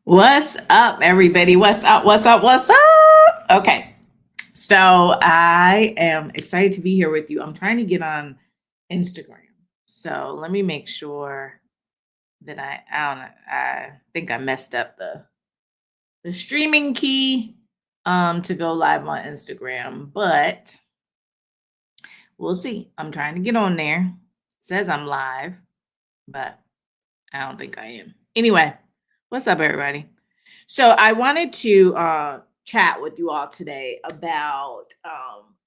What's up, everybody? What's up? What's up? What's up? Okay, so I am excited to be here with you. I'm trying to get on Instagram, so let me make sure that I don't know. I think I messed up the streaming key to go live on Instagram, but we'll see. I'm trying to get on there. It says I'm live, but I don't think I am. Anyway, what's up, everybody? So I wanted to chat with you all today about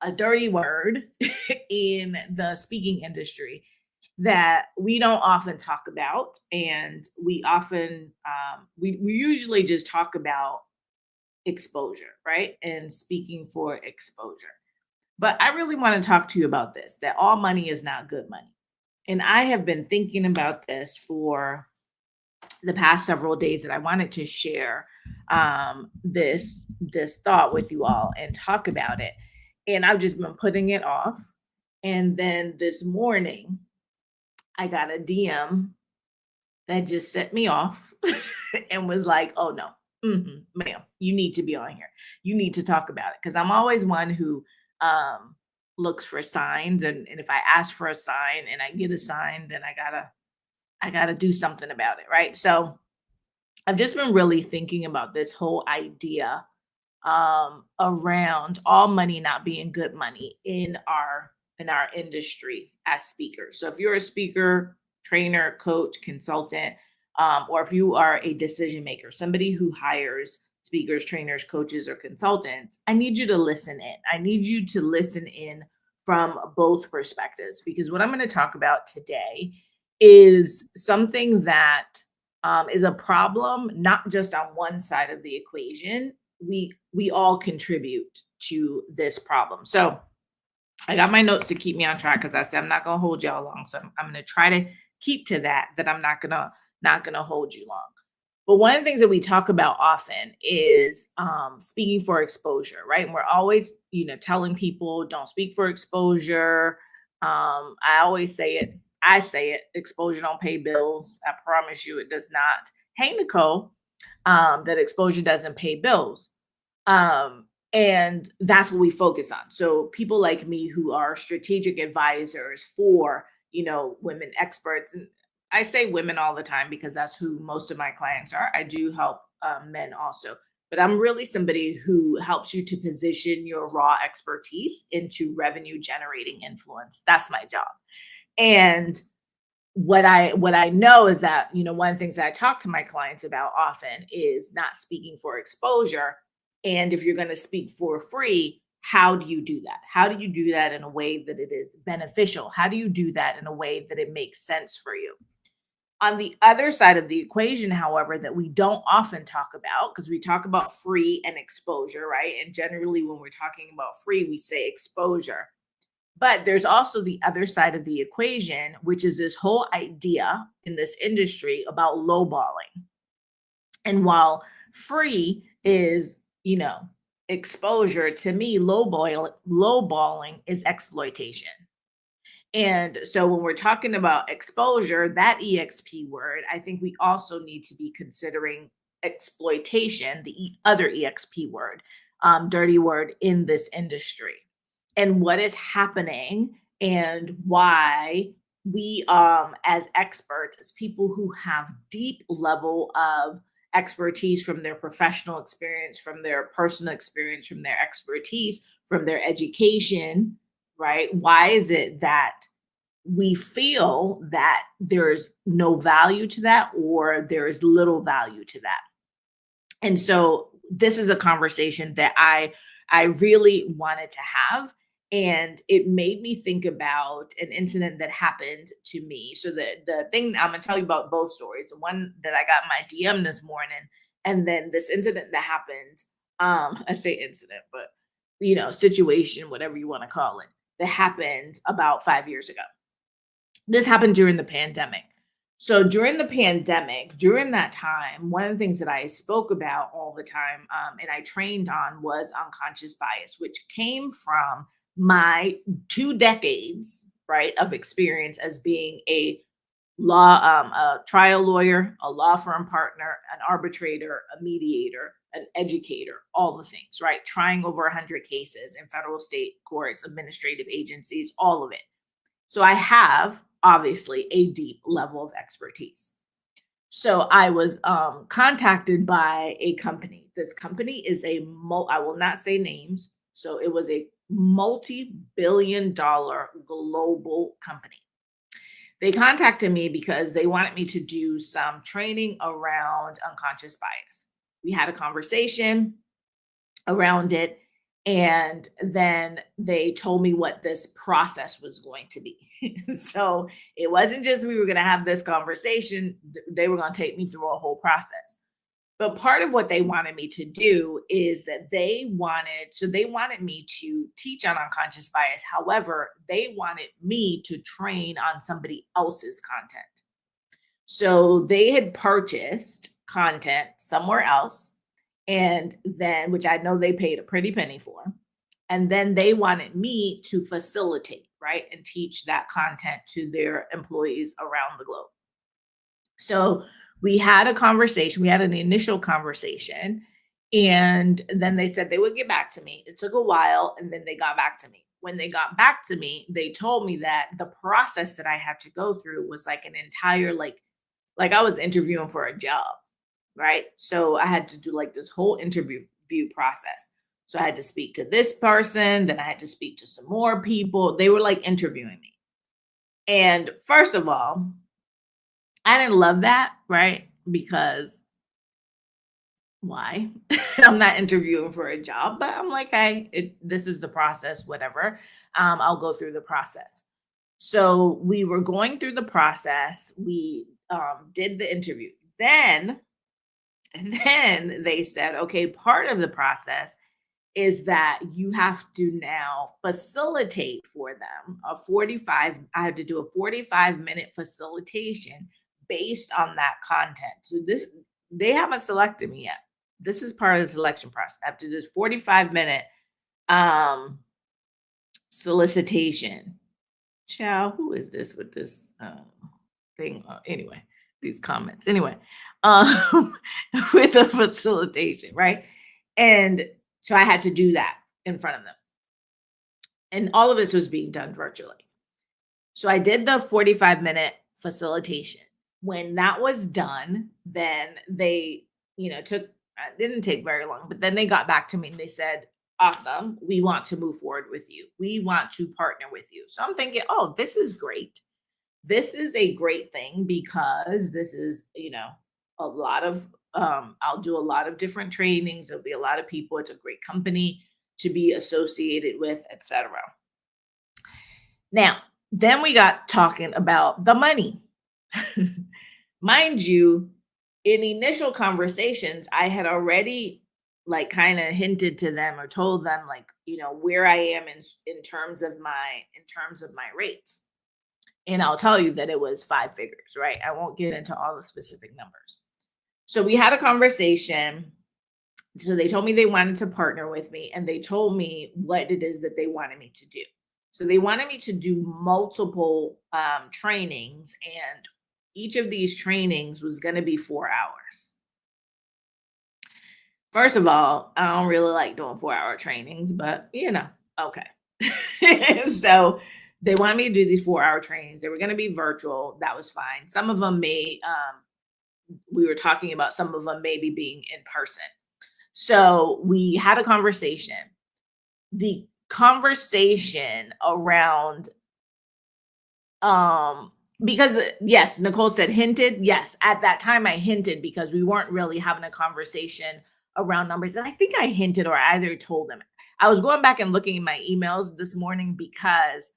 a dirty word in the speaking industry that we don't often talk about, and we often we usually just talk about exposure, right? And speaking for exposure. But I really want to talk to you about this, that all money is not good money. And I have been thinking about this for the past several days, that I wanted to share this thought with you all and talk about it. And I've just been putting it off. And then this morning, I got a DM that just set me off and was like, "Oh no, ma'am, you need to be on here. You need to talk about it." Because I'm always one who looks for signs, and if I ask for a sign and I get a sign, then I gotta do something about it, right? So I've just been really thinking about this whole idea around all money not being good money in our industry as speakers. So if you're a speaker, trainer, coach, consultant, or if you are a decision maker, somebody who hires speakers, trainers, coaches, or consultants, I need you to listen in. I need you to listen in from both perspectives, because what I'm going to talk about today is something that is a problem, not just on one side of the equation. We all contribute to this problem. So I got my notes to keep me on track, because I said I'm not going to hold y'all long. So I'm going to try to keep to that. That I'm not gonna hold you long. But one of the things that we talk about often is speaking for exposure, right? And we're always, telling people don't speak for exposure. I always say it. I say it. Exposure don't pay bills. I promise you, it does not. Hey, Nicole, that exposure doesn't pay bills. And that's what we focus on. So people like me who are strategic advisors for, women experts, and I say women all the time because that's who most of my clients are. I do help men also, but I'm really somebody who helps you to position your raw expertise into revenue generating influence. That's my job. And what I know is that, one of the things that I talk to my clients about often is not speaking for exposure. And if you're going to speak for free, how do you do that? How do you do that in a way that it is beneficial? How do you do that in a way that it makes sense for you? On the other side of the equation, however, that we don't often talk about, because we talk about free and exposure, right? And generally, when we're talking about free, we say exposure. But there's also the other side of the equation, which is this whole idea in this industry about lowballing. And while free is, exposure, to me, lowballing is exploitation. And so when we're talking about exposure, that EXP word, I think we also need to be considering exploitation, the other EXP word, dirty word in this industry, and what is happening and why we, as experts, as people who have deep level of expertise from their professional experience, from their personal experience, from their expertise, from their education, right? Why is it that we feel that there's no value to that or there is little value to that? And so this is a conversation that I really wanted to have, and it made me think about an incident that happened to me. So the thing, I'm going to tell you about both stories. The one that I got my DM this morning, and then this incident that happened, I say incident, but situation, whatever you want to call it, that happened about 5 years ago. This happened during the pandemic. So during the pandemic, during that time, one of the things that I spoke about all the time, and I trained on, was unconscious bias, which came from my 2 decades, right, of experience as being a trial lawyer, a law firm partner, an arbitrator, a mediator, an educator, all the things, right? Trying over 100 cases in federal, state courts, administrative agencies, all of it. So I have obviously a deep level of expertise. So I was contacted by a company. This company is I will not say names. So it was a multi-billion-dollar global company. They contacted me because they wanted me to do some training around unconscious bias. We had a conversation around it. And then they told me what this process was going to be. So it wasn't just we were going to have this conversation, they were going to take me through a whole process. But part of what they wanted me to do is that they wanted me to teach on unconscious bias. However, they wanted me to train on somebody else's content. So they had purchased content somewhere else, and then, which I know they paid a pretty penny for. And then they wanted me to facilitate, right, and teach that content to their employees around the globe. So we had a conversation, we had an initial conversation, and then they said they would get back to me. It took a while, and then they got back to me. When they got back to me, they told me that the process that I had to go through was like an entire, like I was interviewing for a job, right? So I had to do like this whole interview process. So I had to speak to this person, then I had to speak to some more people. They were like interviewing me. And first of all, I didn't love that, right? Because why? I'm not interviewing for a job, but I'm like, hey, this is the process, whatever. I'll go through the process. So we were going through the process. We did the interview. Then they said, okay, part of the process is that you have to now facilitate for them I have to do a 45-minute facilitation based on that content. So they haven't selected me yet. This is part of the selection process. I have to do this 45-minute solicitation. Child, who is this with this thing? Anyway, these comments. Anyway, um, with the facilitation, right? And so I had to do that in front of them. And all of this was being done virtually. So I did the 45-minute facilitation. When that was done, then they, didn't take very long, but then they got back to me and they said, awesome, we want to move forward with you. We want to partner with you. So I'm thinking, oh, this is great. This is a great thing because this is, a lot of, I'll do a lot of different trainings. There'll be a lot of people. It's a great company to be associated with, etc. Now, then we got talking about the money. Mind you, in initial conversations, I had already like kind of hinted to them or told them like, where I am in terms of my rates. And I'll tell you that it was 5 figures, right? I won't get into all the specific numbers. So we had a conversation So they told me they wanted to partner with me, and they told me what it is that they wanted me to do. So they wanted me to do multiple trainings, and each of these trainings was going to be 4 hours. First of all, I don't really like doing 4-hour trainings, but okay. So they wanted me to do these 4-hour trainings. They were going to be virtual. That was fine. Some of them we were talking about some of them maybe being in person. So we had a conversation. The conversation around because yes, Nicole said hinted. Yes, at that time I hinted because we weren't really having a conversation around numbers. And I think I hinted or I either told them. I was going back and looking at my emails this morning because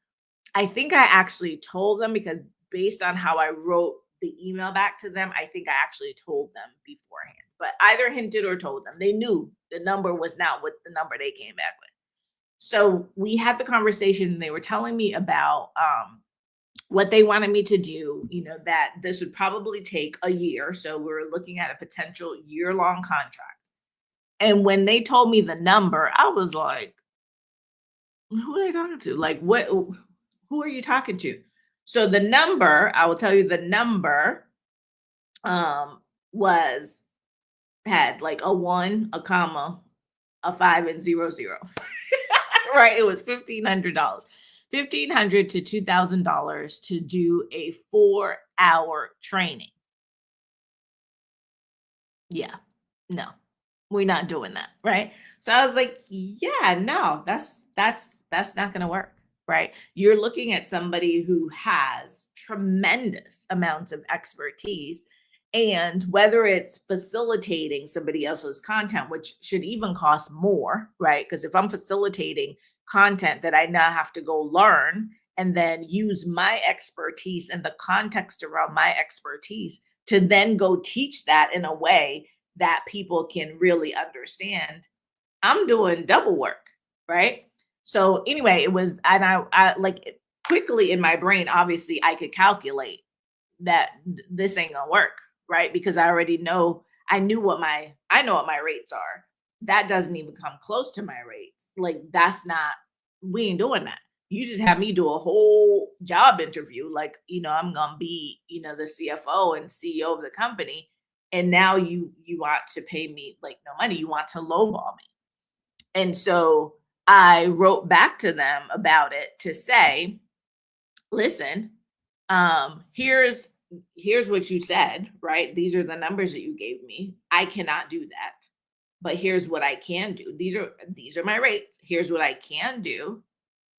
I think I actually told them, because based on how I wrote the email back to them, I think I actually told them beforehand. But either hinted or told them. They knew the number was not what the number they came back with. So we had the conversation. They were telling me about what they wanted me to do, that this would probably take a year. So we were looking at a potential year-long contract. And when they told me the number, I was like, who are they talking to? Like, who are you talking to? So the number, I will tell you the number was had like a 1, a comma, a 5 and 00. Right? It was $1,500. $1,500 to $2,000 to do a 4-hour training. Yeah. No. We're not doing that, right? So I was like, yeah, no, that's not going to work, right? You're looking at somebody who has tremendous amounts of expertise, and whether it's facilitating somebody else's content, which should even cost more, right? Because if I'm facilitating content that I now have to go learn and then use my expertise and the context around my expertise to then go teach that in a way that people can really understand, I'm doing double work, right? So anyway, it was, and I like quickly in my brain, obviously I could calculate that this ain't gonna work, right? Because I already know, I know what my rates are. That doesn't even come close to my rates. Like that's not, we ain't doing that. You just have me do a whole job interview, like, I'm gonna be, the CFO and CEO of the company, and now you want to pay me like no money. You want to lowball me. And so I wrote back to them about it to say, listen, here's what you said, right? These are the numbers that you gave me. I cannot do that. But here's what I can do. These are my rates. Here's what I can do,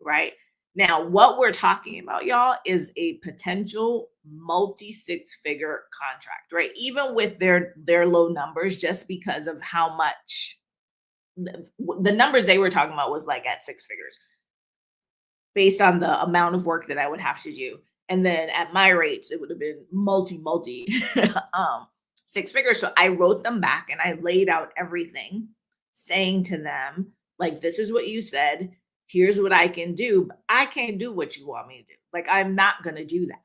right? Now, what we're talking about, y'all, is a potential multi six-figure contract, right? Even with their low numbers, just because of how much the numbers they were talking about was like at 6 figures, based on the amount of work that I would have to do. And then at my rates, it would have been multi 6 figures. So I wrote them back and I laid out everything, saying to them, like, this is what you said. Here's what I can do. But I can't do what you want me to do. Like, I'm not going to do that.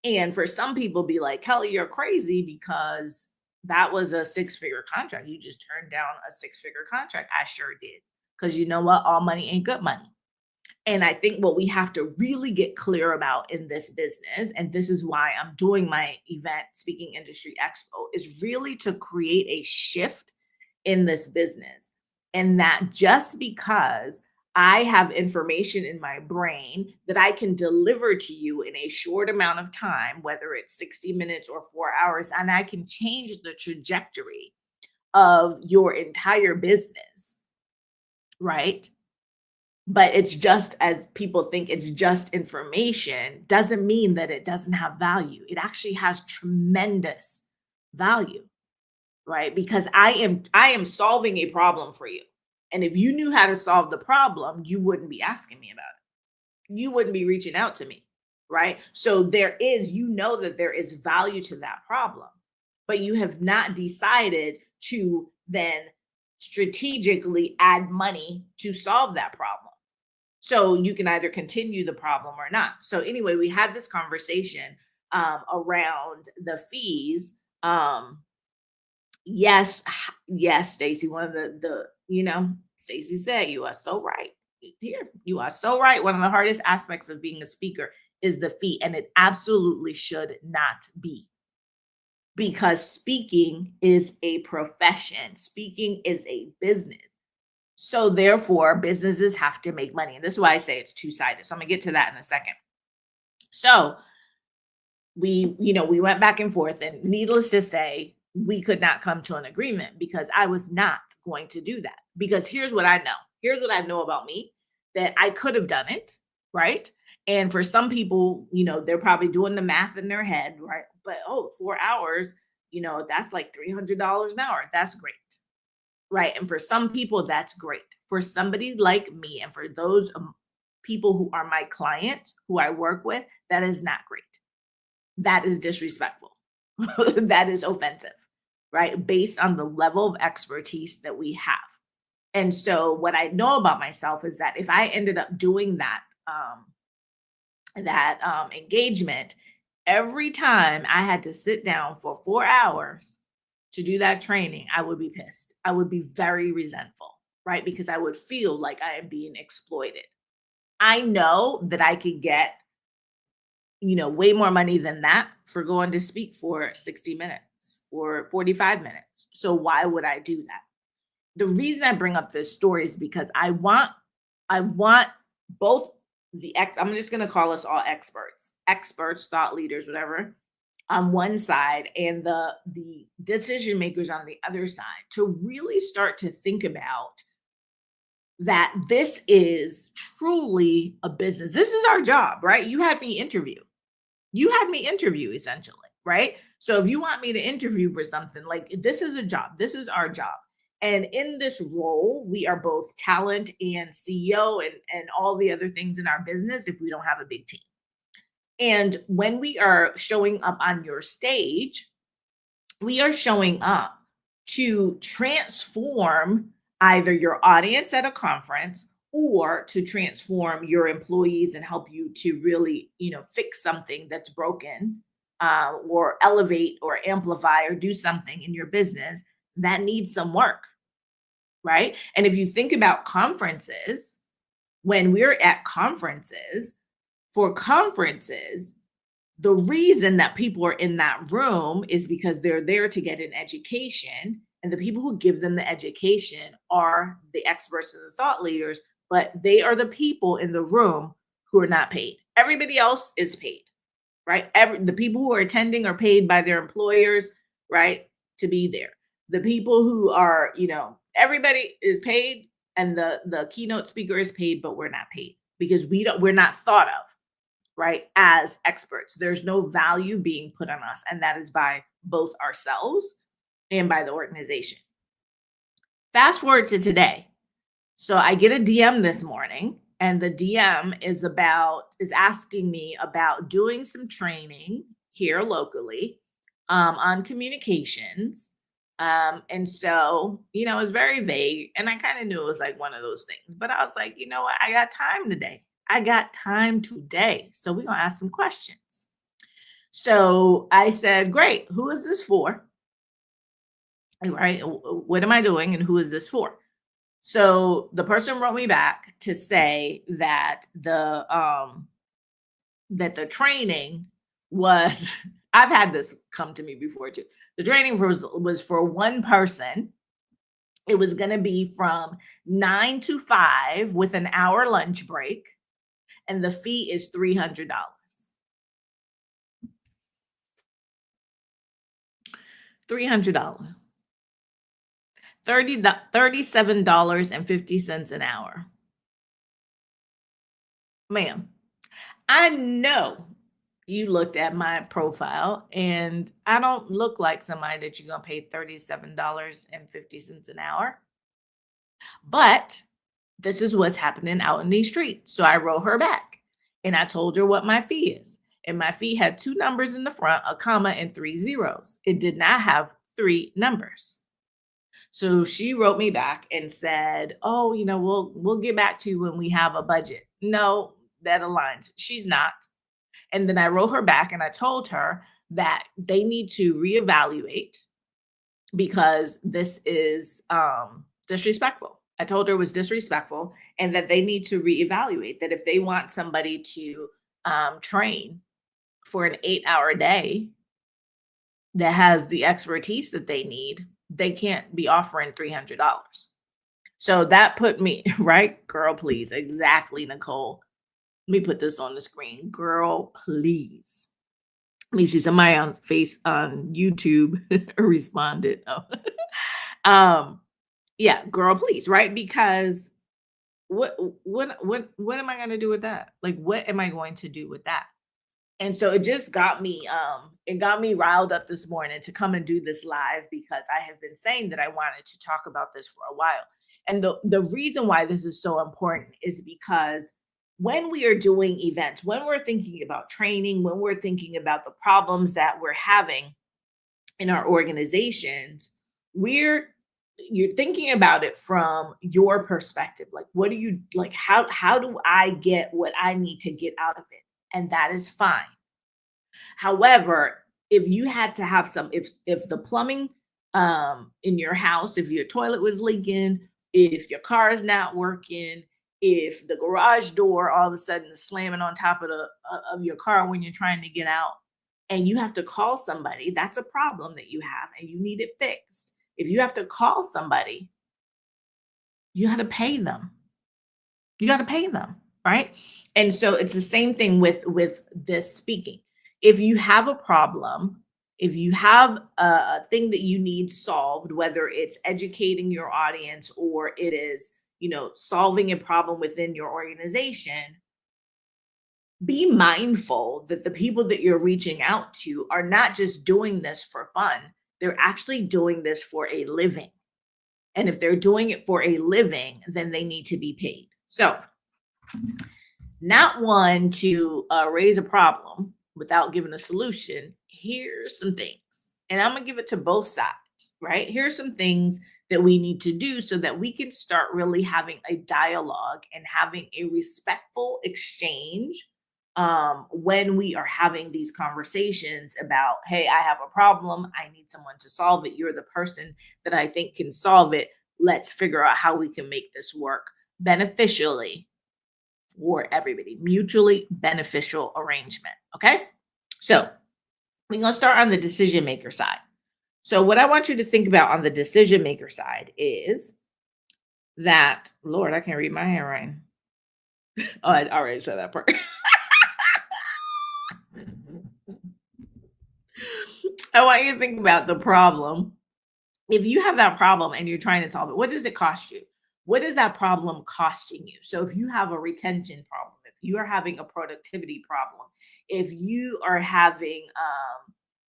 And for some people, be like, Kelly, you're crazy because that was a 6-figure contract. You just turned down a 6-figure contract. I sure did. Because you know what? All money ain't good money. And I think what we have to really get clear about in this business, and this is why I'm doing my event Speaking Industry Expo, is really to create a shift in this business. And that just because I have information in my brain that I can deliver to you in a short amount of time, whether it's 60 minutes or 4 hours, and I can change the trajectory of your entire business, right? But it's just, as people think it's just information, doesn't mean that it doesn't have value. It actually has tremendous value, right? Because I am solving a problem for you. And if you knew how to solve the problem, you wouldn't be asking me about it. You wouldn't be reaching out to me, right? So there is, that there is value to that problem, but you have not decided to then strategically add money to solve that problem. So you can either continue the problem or not. So anyway, we had this conversation around the fees, Yes, yes, Stacy. One of Stacy said, you are so right. Here, you are so right. One of the hardest aspects of being a speaker is the fee, and it absolutely should not be, because speaking is a profession, speaking is a business. So, therefore, businesses have to make money. And this is why I say it's two sided. So, I'm going to get to that in a second. So, we went back and forth, and needless to say, we could not come to an agreement because I was not going to do that. Because here's what I know about me, that I could have done it, right? And for some people, they're probably doing the math in their head, right? But, oh, 4 hours, that's like $300 an hour. That's great, right? And for some people, that's great. For somebody like me, and for those people who are my clients, who I work with, that is not great. That is disrespectful. That is offensive, right? Based on the level of expertise that we have. And so what I know about myself is that if I ended up doing that engagement, every time I had to sit down for 4 hours to do that training, I would be pissed. I would be very resentful, right? Because I would feel like I am being exploited. I know that I could get way more money than that for going to speak for 60 minutes, for 45 minutes. So why would I do that? The reason I bring up this story is because I want both I'm just going to call us all experts, thought leaders, whatever, on one side, and the decision makers on the other side, to really start to think about that this is truly a business. This is our job, right? You had me interview essentially, right? So if you want me to interview for something, like, this is a job, this is our job. And in this role, we are both talent and CEO, and all the other things in our business if we don't have a big team. And when we are showing up on your stage, we are showing up to transform either your audience at a conference, or to transform your employees and help you to really, fix something that's broken, or elevate or amplify or do something in your business that needs some work, right? And if you think about conferences, when we're at conferences, for conferences, the reason that people are in that room is because they're there to get an education, and the people who give them the education are the experts and the thought leaders, but they are the people in the room who are not paid. Everybody else is paid, right? The people who are attending are paid by their employers, right, to be there. The people who are, everybody is paid, and the keynote speaker is paid, but we're not paid because we're not thought of, right, as experts. There's no value being put on us, and that is by both ourselves and by the organization. Fast forward to today. So I get a DM this morning, and the DM is asking me about doing some training here locally, on communications. And so, it's very vague, and I kind of knew it was like one of those things, but I was like, you know what? I got time today. So we're going to ask some questions. So I said, great. Who is this for? Right? What am I doing, and who is this for? So the person wrote me back to say that the training was I've had this come to me before too. The training was for one person. It was going to be from 9 to 5 with an hour lunch break, and the fee is $300. $300. $37.50 an hour. Ma'am, I know you looked at my profile, and I don't look like somebody that you're going to pay $37.50 an hour. But this is what's happening out in these streets. So I wrote her back, and I told her what my fee is. And my fee had 2 numbers in the front, a comma, and 3 zeros. It did not have 3 numbers. So she wrote me back and said, "Oh, we'll get back to you when we have a budget." No, that aligns. She's not. And then I wrote her back, and I told her that they need to reevaluate because this is disrespectful. I told her it was disrespectful and that they need to reevaluate that if they want somebody to train for an 8-hour day that has the expertise that they need, they can't be offering $300. So that put me right, girl, please. Exactly, Nicole. Let me put this on the screen. Girl, please. Let me see somebody on YouTube responded. Oh. Yeah, girl, please, right? Because what am I gonna do with that? Like, what am I going to do with that? And so it just got me, it got me riled up this morning to come and do this live because I have been saying that I wanted to talk about this for a while. And the reason why this is so important is because when we are doing events, when we're thinking about training, when we're thinking about the problems that we're having in our organizations, we're you're thinking about it from your perspective. Like, what do you like? How do I get what I need to get out of it? And that is fine. However, if you had to have some if the plumbing in your house, if your toilet was leaking, if your car is not working, if the garage door all of a sudden is slamming on top of the of your car when you're trying to get out and you have to call somebody, that's a problem that you have and you need it fixed. If you have to call somebody, you got to pay them. You got to pay them, right? And so it's the same thing with this speaking. If you have a problem, if you have a thing that you need solved, whether it's educating your audience or it is, solving a problem within your organization, be mindful that the people that you're reaching out to are not just doing this for fun. They're actually doing this for a living. And if they're doing it for a living, then they need to be paid. So, not one to raise a problem without giving a solution. Here's some things, and I'm going to give it to both sides, right? Here's some things that we need to do so that we can start really having a dialogue and having a respectful exchange when we are having these conversations about, hey, I have a problem. I need someone to solve it. You're the person that I think can solve it. Let's figure out how we can make this work beneficially for everybody, mutually beneficial arrangement. Okay. So we're going to start on the decision maker side. So, what I want you to think about on the decision maker side is that, Lord, I can't read my handwriting. Oh, I already said that part. I want you to think about the problem. If you have that problem and you're trying to solve it, what does it cost you? What is that problem costing you? So if you have a retention problem, if you are having a productivity problem, if you are having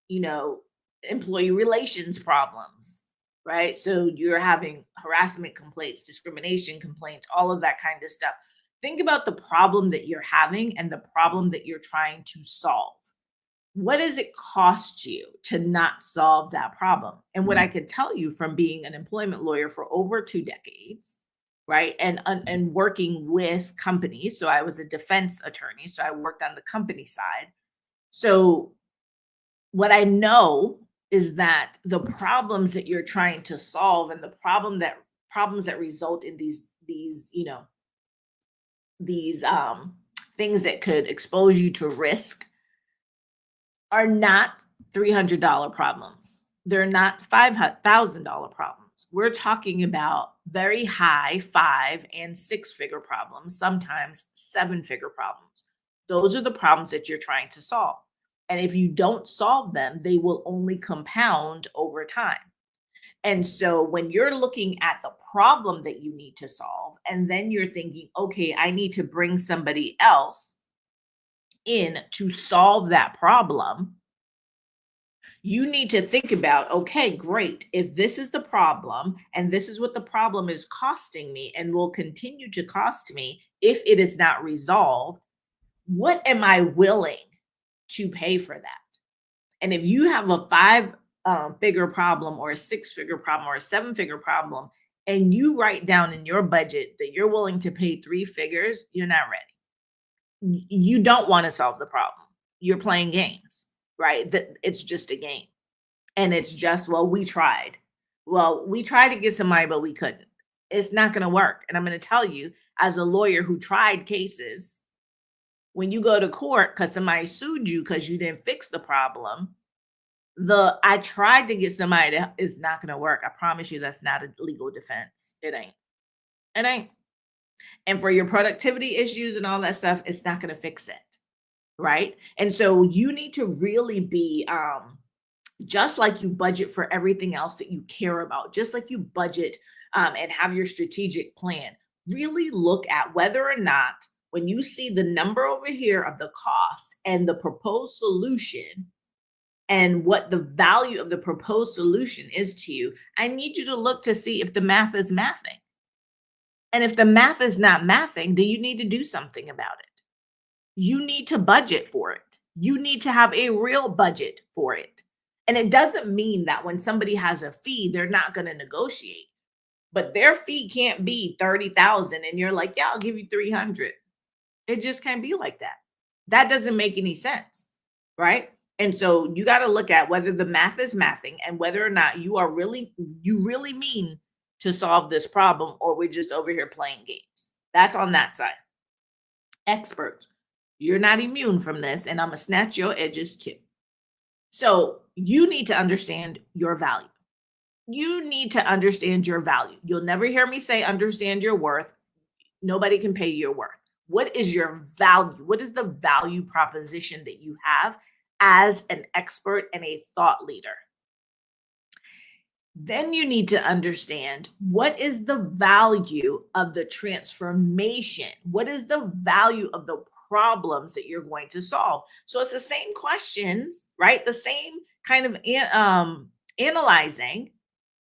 you know, employee relations problems, right? So you're having harassment complaints, discrimination complaints, all of that kind of stuff. Think about the problem that you're having and the problem that you're trying to solve. What does it cost you to not solve that problem? And what I could tell you from being an employment lawyer for over 2 decades, right? And working with companies. So I was a defense attorney. So I worked on the company side. So what I know is that the problems that you're trying to solve and the problems that result in these things that could expose you to risk are not $300 problems. They're not $5,000 problems. We're talking about very high 5 and 6 figure problems, sometimes 7 figure problems. Those are the problems that you're trying to solve. And if you don't solve them, they will only compound over time. And so when you're looking at the problem that you need to solve, and then you're thinking, okay, I need to bring somebody else in to solve that problem, you need to think about, okay, great. If this is the problem and this is what the problem is costing me and will continue to cost me if it is not resolved, what am I willing to pay for that? And if you have a figure problem or a 6 figure problem or a 7 figure problem, and you write down in your budget that you're willing to pay 3 figures, you're not ready. You don't want to solve the problem. You're playing games, right? That it's just a game. And it's just, well, we tried. Well, we tried to get some money, but we couldn't. It's not going to work. And I'm going to tell you, as a lawyer who tried cases, when you go to court because somebody sued you because you didn't fix the problem, the I tried to get somebody that is not going to work. I promise you, that's not a legal defense. It ain't. It ain't. And for your productivity issues and all that stuff, it's not going to fix it. Right. And so you need to really be just like you budget for everything else that you care about, just like you budget and have your strategic plan, really look at whether or not when you see the number over here of the cost and the proposed solution and what the value of the proposed solution is to you, I need you to look to see if the math is mathing. And if the math is not mathing, then you need to do something about it. You need to budget for it. You need to have a real budget for it. And it doesn't mean that when somebody has a fee, they're not going to negotiate. But their fee can't be 30,000 and you're like, "Yeah, I'll give you 300." It just can't be like that. That doesn't make any sense, right? And so you got to look at whether the math is mathing and whether or not you really mean to solve this problem or we're just over here playing games. That's on that side. Experts, you're not immune from this, and I'm gonna snatch your edges too. So you need to understand your value. You need to understand your value. You'll never hear me say understand your worth. Nobody can pay your worth. What is your value? What is the value proposition that you have as an expert and a thought leader? Then you need to understand what is the value of the transformation? What is the value of the problems that you're going to solve? So it's the same questions, right? The same kind of analyzing,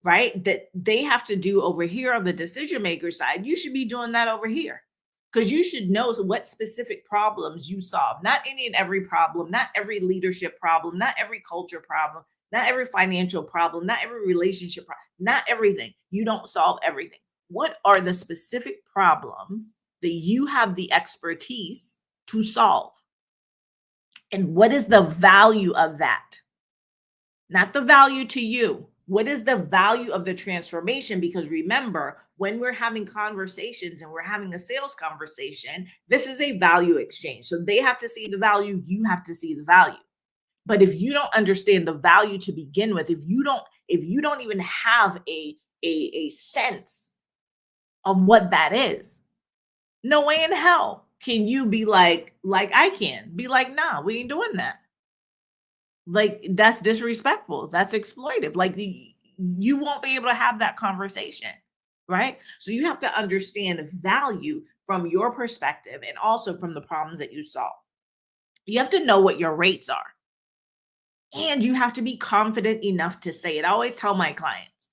right? That they have to do over here on the decision maker side. You should be doing that over here because you should know what specific problems you solve. Not any and every problem, not every leadership problem, not every culture problem, not every financial problem, not every relationship problem, not everything. You don't solve everything. What are the specific problems that you have the expertise to solve? And what is the value of that? Not the value to you. What is the value of the transformation? Because remember, when we're having conversations and we're having a sales conversation, this is a value exchange. So they have to see the value, you have to see the value. But if you don't understand the value to begin with, if you don't even have a sense of what that is, no way in hell can you be like I can be like, nah, we ain't doing that. Like that's disrespectful. That's exploitive. Like you won't be able to have that conversation, right? So you have to understand value from your perspective and also from the problems that you solve. You have to know what your rates are. And you have to be confident enough to say it. I always tell my clients,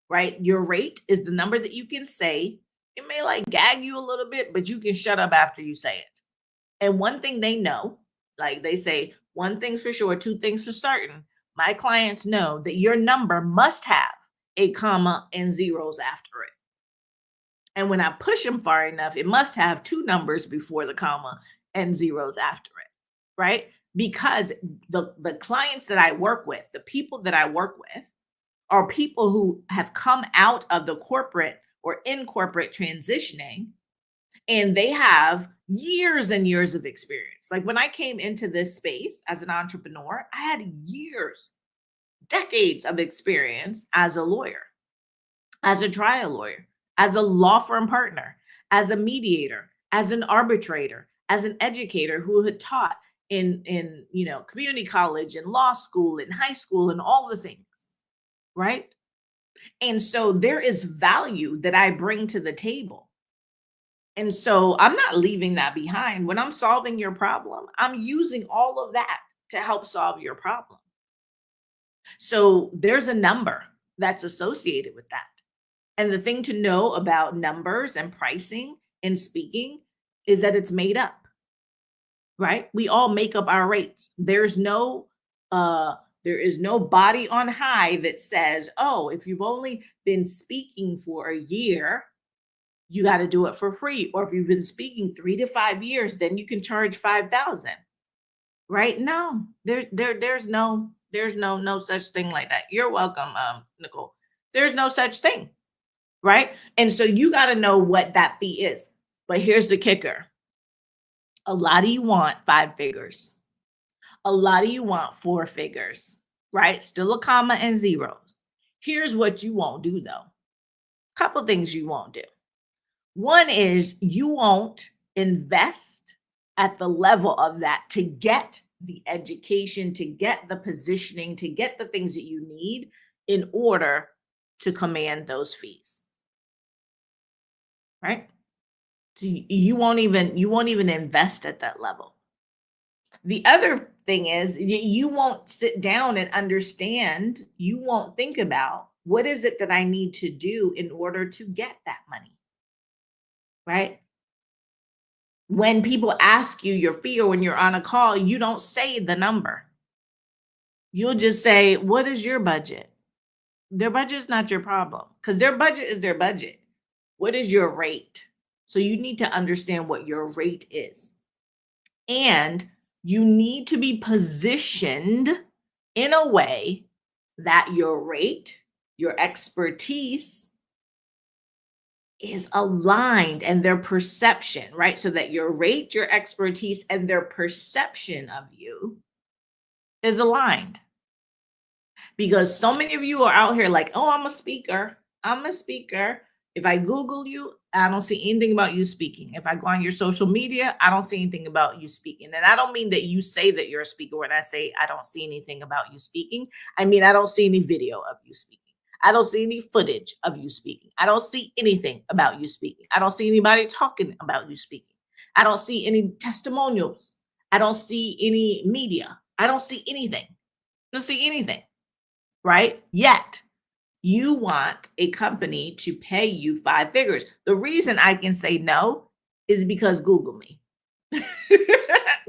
right? Your rate is the number that you can say. It may like gag you a little bit, but you can shut up after you say it. And one thing they know, like they say, one thing's for sure, two things for certain. My clients know that your number must have a comma and zeros after it. And when I push them far enough, it must have two numbers before the comma and zeros after it, right? Because the clients that I work with, the people that I work with are people who have come out of the corporate or in corporate transitioning and they have years and years of experience. Like when I came into this space as an entrepreneur, I had years, decades of experience as a lawyer, as a trial lawyer, as a law firm partner, as a mediator, as an arbitrator, as an educator who had taught in community college and law school and high school and all the things, right? And so there is value that I bring to the table. And so I'm not leaving that behind. When I'm solving your problem, I'm using all of that to help solve your problem. So there's a number that's associated with that. And the thing to know about numbers and pricing and speaking is that it's made up, right? We all make up our rates. There is no body on high that says, "Oh, if you've only been speaking for a year, you got to do it for free. Or if you've been speaking 3 to 5 years, then you can charge 5,000." Right? No, there's no such thing like that. You're welcome, Nicole. There's no such thing, right? And so you got to know what that fee is. But here's the kicker. A lot of you want 5 figures. A lot of you want 4 figures, right? Still a comma and zeros. Here's what you won't do though. Couple things you won't do. One is you won't invest at the level of that to get the education, to get the positioning, to get the things that you need in order to command those fees, right? So you won't even invest at that level. The other thing is you won't sit down and understand, you won't think about what is it that I need to do in order to get that money, right? When people ask you your fee or when you're on a call, you don't say the number. You'll just say, "What is your budget?" Their budget is not your problem because their budget is their budget. What is your rate? So you need to understand what your rate is. And you need to be positioned in a way that your rate, your expertise is aligned and their perception, right? So that your rate, your expertise, and their perception of you is aligned. Because so many of you are out here like, oh, I'm a speaker. I'm a speaker. If I Google you, I don't see anything about you speaking. If I go on your social media, I don't see anything about you speaking. And I don't mean that you say that you're a speaker when I say I don't see anything about you speaking. I mean, I don't see any video of you speaking. I don't see any footage of you speaking. I don't see anything about you speaking. I don't see anybody talking about you speaking. I don't see any testimonials. I don't see any media. I don't see anything. I don't see anything, right? Yet you want a company to pay you 5 figures. The reason I can say no is because Google me.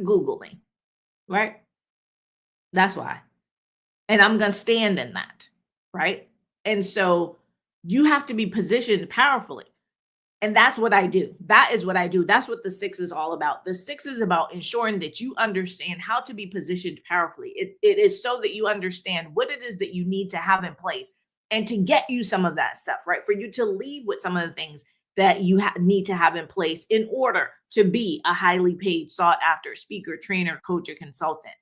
Google me, right? That's why. And I'm going to stand in that, right? And so you have to be positioned powerfully. And that's what I do. That is what I do. That's what the 6 is all about. The 6 is about ensuring that you understand how to be positioned powerfully. It is so that you understand what it is that you need to have in place and to get you some of that stuff, right? For you to leave with some of the things that you need to have in place in order to be a highly paid, sought after speaker, trainer, coach, or consultant.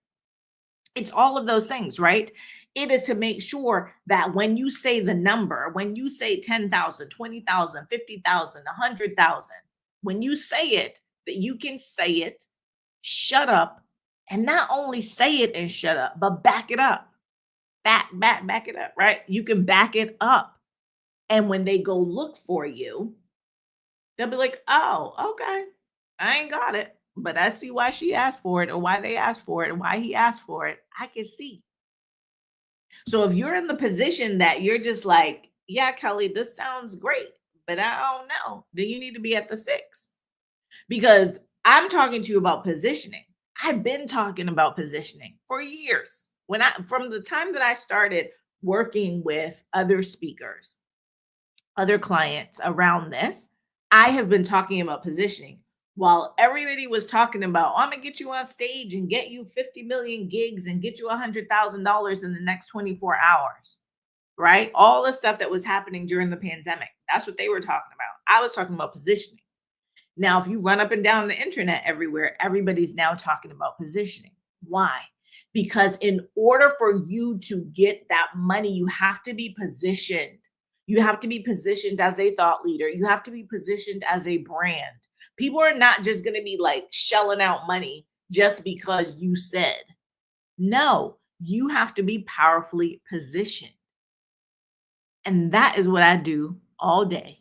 It's all of those things, right? It is to make sure that when you say the number, when you say 10,000, 20,000, 50,000, 100,000, when you say it, that you can say it, shut up, and not only say it and shut up, but back it up. Back it up, right? You can back it up. And when they go look for you, they'll be like, oh, okay, I ain't got it, but I see why she asked for it or why they asked for it and why he asked for it. I can see. So if you're in the position that you're just like, yeah, Kelly, this sounds great, but I don't know, then you need to be at the 6 because I'm talking to you about positioning. I've been talking about positioning for years. From the time that I started working with other speakers, other clients around this, I have been talking about positioning while everybody was talking about, oh, I'm gonna get you on stage and get you 50 million gigs and get you $100,000 in the next 24 hours, right? All the stuff that was happening during the pandemic. That's what they were talking about. I was talking about positioning. Now, if you run up and down the internet everywhere, everybody's now talking about positioning. Why? Because in order for you to get that money, you have to be positioned. You have to be positioned as a thought leader. You have to be positioned as a brand. People are not just going to be like shelling out money just because you said. No, you have to be powerfully positioned. And that is what I do all day,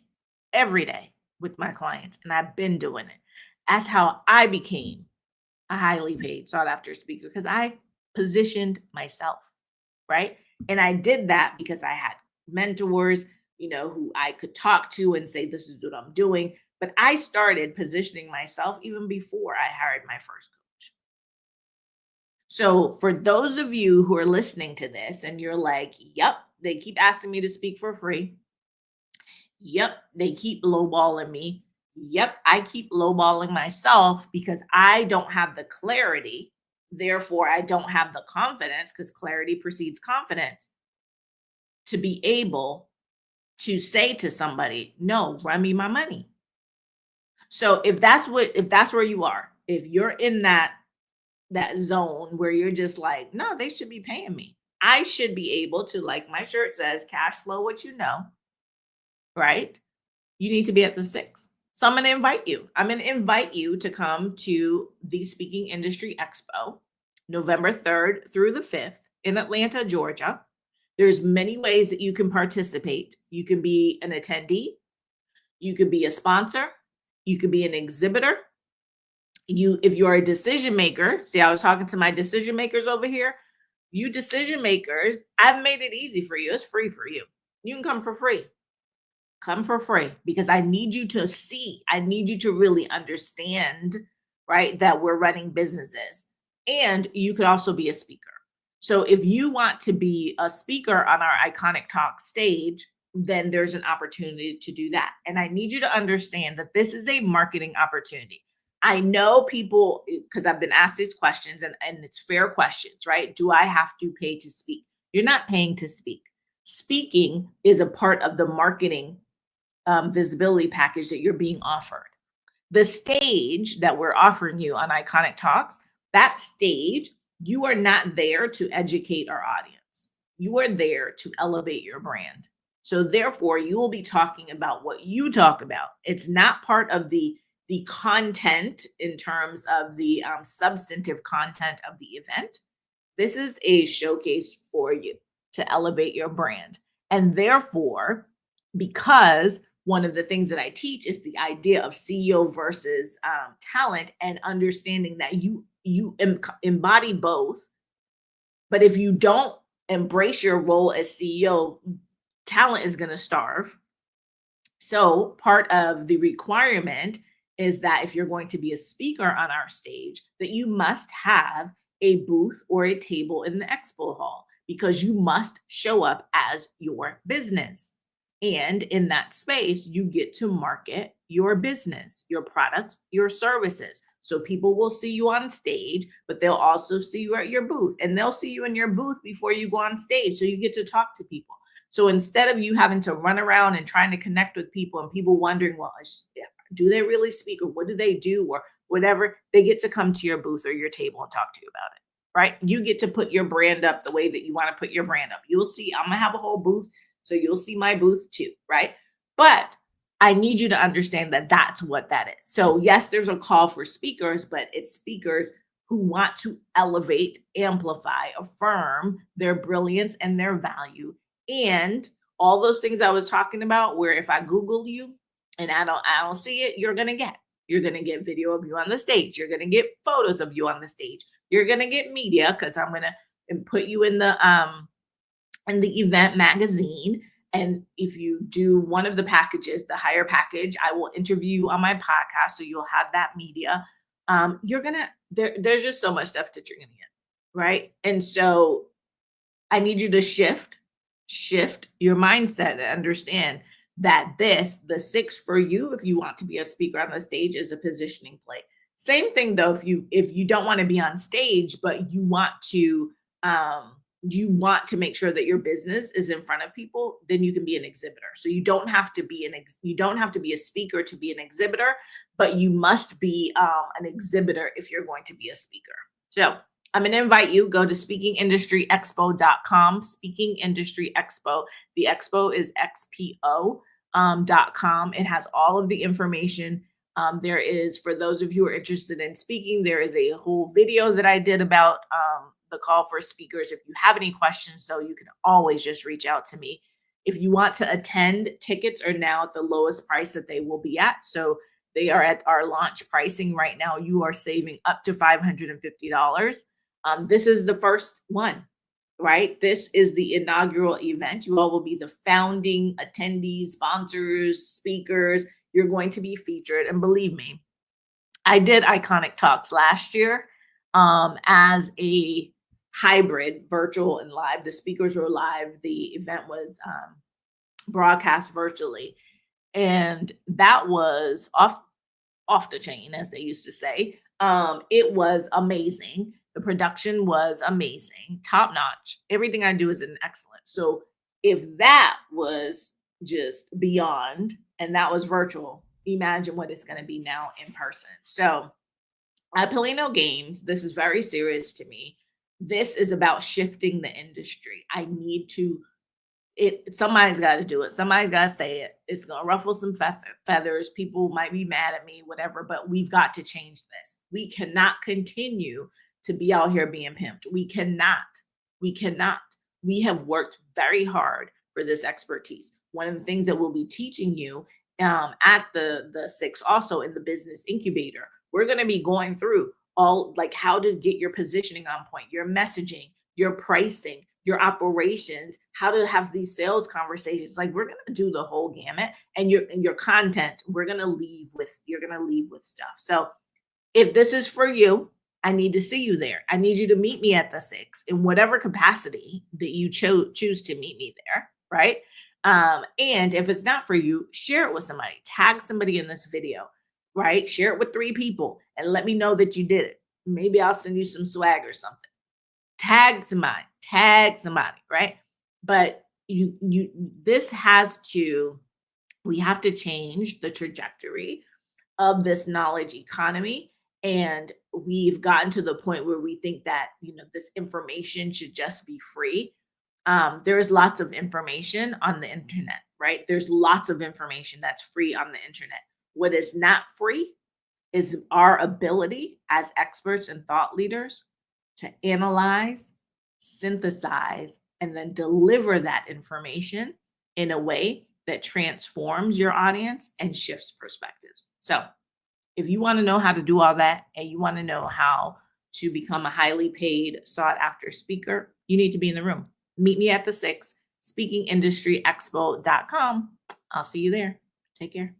every day with my clients. And I've been doing it. That's how I became a highly paid, sought after speaker because I positioned myself, right? And I did that because I had mentors, who I could talk to and say, this is what I'm doing. But I started positioning myself even before I hired my first coach. So for those of you who are listening to this and you're like, yep, they keep asking me to speak for free. Yep, they keep lowballing me. Yep, I keep lowballing myself because I don't have the clarity. Therefore, I don't have the confidence because clarity precedes confidence to be able to say to somebody, no, run me my money. So if that's where you are, if you're in that zone where you're just like, no, they should be paying me. I should be able to, like my shirt says, cash flow what you know, right? You need to be at the six. So I'm going to invite you. I'm going to invite you to come to the Speaking Industry Expo, November 3rd through the 5th in Atlanta, Georgia. There's many ways that you can participate. You can be an attendee, you could be a sponsor, you could be an exhibitor. If you're a decision maker, see, I was talking to my decision makers over here. You decision makers, I've made it easy for you. It's free for you. You can come for free. Come for free because I need you to see, I need you to really understand, right, that we're running businesses. And you could also be a speaker. So if you want to be a speaker on our Iconic Talk stage, then there's an opportunity to do that. And I need you to understand that this is a marketing opportunity. I know people, because I've been asked these questions and it's fair questions, right? Do I have to pay to speak? You're not paying to speak. Speaking is a part of the marketing visibility package that you're being offered. The stage that we're offering you on Iconic Talks, that stage, you are not there to educate our audience. You are there to elevate your brand. So therefore, you will be talking about what you talk about. It's not part of the content in terms of the substantive content of the event. This is a showcase for you to elevate your brand. And therefore, because one of the things that I teach is the idea of CEO versus talent and understanding that embody both. But if you don't embrace your role as CEO, talent is going to starve. So part of the requirement is that if you're going to be a speaker on our stage, that you must have a booth or a table in the expo hall because you must show up as your business. And in that space, you get to market your business, your products, your services. So people will see you on stage, but they'll also see you at your booth and they'll see you in your booth before you go on stage. So you get to talk to people. So instead of you having to run around and trying to connect with people and people wondering, well, do they really speak or what do they do or whatever, they get to come to your booth or your table and talk to you about it, right? You get to put your brand up the way that you want to put your brand up. You'll see, I'm going to have a whole booth. So you'll see my booth too, right? But I need you to understand that that's what that is. So yes, there's a call for speakers, but it's speakers who want to elevate, amplify, affirm their brilliance and their value. And all those things I was talking about, where if I Google you and I don't see it, you're going to get video of you on the stage. You're going to get photos of you on the stage. You're going to get media because I'm going to put you in the event magazine. And if you do one of the packages, the higher package, I will interview you on my podcast. So you'll have that media. There's just so much stuff that you're going to get. Right. And so I need you to shift your mindset and understand that the six for you, if you want to be a speaker on the stage, is a positioning play. Same thing though, if you don't want to be on stage, but you want to make sure that your business is in front of people, then you can be an exhibitor. So you don't have to be a speaker to be an exhibitor, but you must be an exhibitor if you're going to be a speaker. So I'm going to invite you, go to speakingindustryexpo.com, Speaking Industry Expo. The expo is xpo.com. It has all of the information. There is, for those of you who are interested in speaking, there is a whole video that I did about the call for speakers. If you have any questions, though, you can always just reach out to me. If you want to attend, tickets are now at the lowest price that they will be at. So they are at our launch pricing right now. You are saving up to $550. This is the first one, right? This is the inaugural event. You all will be the founding attendees, sponsors, speakers. You're going to be featured. And believe me, I did Iconic Talks last year as a hybrid, virtual and live. The speakers were live. The event was broadcast virtually. And that was off the chain, as they used to say. It was amazing. The production was amazing, top notch. Everything I do is an excellent. So if that was just beyond. And that was virtual. Imagine what it's going to be now in person. So I play no games. This is very serious to me. This is about shifting the industry. I need to somebody's got to do it. Somebody's got to say it. It's going to ruffle some feathers. People might be mad at me, whatever, but we've got to change this. We cannot continue to be out here being pimped. We cannot. We cannot. We have worked very hard for this expertise. One of the things that we'll be teaching you at the six, also in the business incubator, we're going to be going through all like how to get your positioning on point, your messaging, your pricing, your operations, how to have these sales conversations. Like we're gonna do the whole gamut, and your content, you're gonna leave with stuff. So if this is for you, I need to see you there. I need you to meet me at the six in whatever capacity that you choose to meet me there, right? And if it's not for you, share it with somebody, tag somebody in this video, right? Share it with 3 people and let me know that you did it. Maybe I'll send you some swag or something. Tag somebody, right? But this has to, we have to change the trajectory of this knowledge economy. And we've gotten to the point where we think that, this information should just be free. There's lots of information on the internet, right? There's lots of information that's free on the internet. What is not free is our ability as experts and thought leaders to analyze, synthesize, and then deliver that information in a way that transforms your audience and shifts perspectives. So, if you want to know how to do all that and you want to know how to become a highly paid, sought after speaker, you need to be in the room. Meet me at the 6, speakingindustryexpo.com. I'll see you there. Take care.